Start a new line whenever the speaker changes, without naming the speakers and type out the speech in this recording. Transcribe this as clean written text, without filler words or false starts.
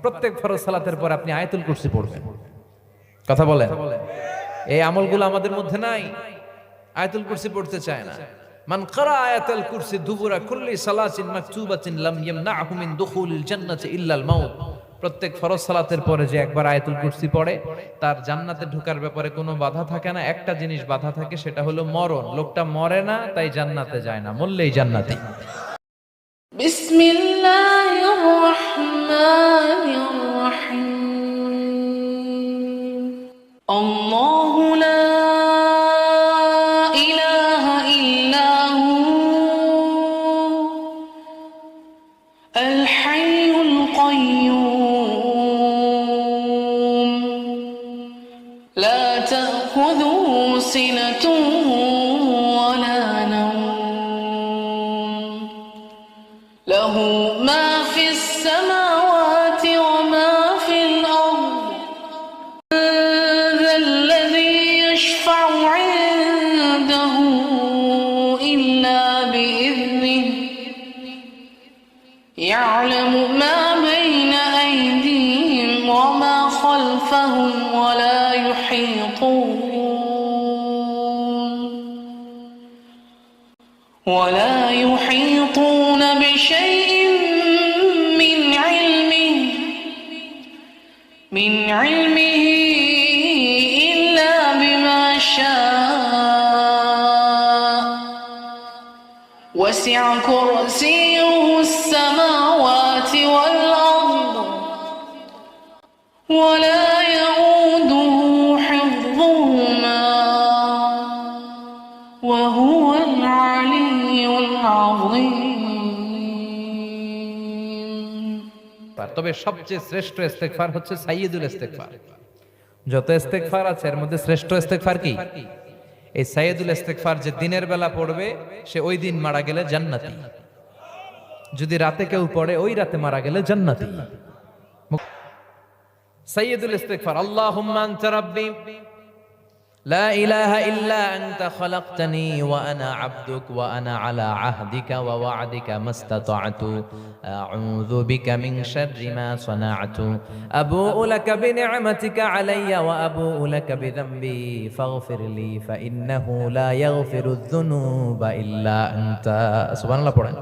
প্রত্যেক ফরজ সালাতের পর আপনি আয়াতুল কুরসি পড়বেন। কথা বলেন, এই আমলগুলো আমাদের মধ্যে নাই। আয়াতুল কুরসি পড়তে চায় না। মান ক্বারা আয়াতুল কুরসি দুবুরা কুল্লি সালাতিন মাকতুবাতিন লাম ইয়ামনাহু মিন দুখুলিল জান্নাতি ইল্লাল মাউত। প্রত্যেক ফরজ সালাতের পরে যে একবার আয়াতুল কুরসি পড়ে তার জান্নাতে ঢোকার ব্যাপারে কোনো বাধা থাকে না। একটা জিনিস বাধা থাকে, সেটা হলো মরণ। লোকটা মরে না, তাই জান্নাতে যায় না, মরলেই জান্নাতি।
বিসমিল্লাহির রাহমানির রাহিম। আল্লাহু লা ইলাহা ইল্লা হু আল হাইয়ুল কাইয়্যুম লা তাখুযুহু সিনাতুন ওয়ালা নাওম লাহু মা ফিস সামাওয়াতি ওয়া মা ফিল আরদ যাল্লাযী ইয়াশফা'ু 'ইনদাহু ইল্লা বিইذনিহি ইয়া'লামু মা বাইনা আইদিহিম ওয়া মা খালফাহুম ওয়া লা يحيطون بشيء من علمه إلا بما شاء وسع كرسيه السماوات والأرض ولا يؤوده حفظهما وهو العلي العظيم।
তবে সবচেয়ে শ্রেষ্ঠ ইস্তেগফার হচ্ছে সাইয়্যিদুল ইস্তেগফার। যত ইস্তেগফার আছে এর মধ্যে শ্রেষ্ঠ ইস্তেগফার কি? এই সাইয়্যিদুল ইস্তেগফার যে দিনের বেলা পড়বে সে ওই দিন মারা গেলে জান্নাতি। যদি রাতে কেউ পড়ে ওই রাতে মারা গেলে জান্নাতি। সাইয়্যিদুল ইস্তেগফার, আল্লাহুম্মা আনতা রাব্বি লা ইলাহা ইল্লা আনতা খালাকতানি ওয়া আনা আবদুক ওয়া আনা আলা আহদিকা ওয়া ওয়া'দিকা মাস্তাতা'তু আউযু বিকা মিন শাররি মা সানা'তু আবু'ু লাকা বিনি'মাতিকা আলাইয়া ওয়া আবু'ু লাকা বিযামবি ফাগফিরলি ফা ইন্নাহু লা ইয়াগফিরুয যুনুবা ইল্লা আনতা। সুবহানাল্লাহ পড়েন।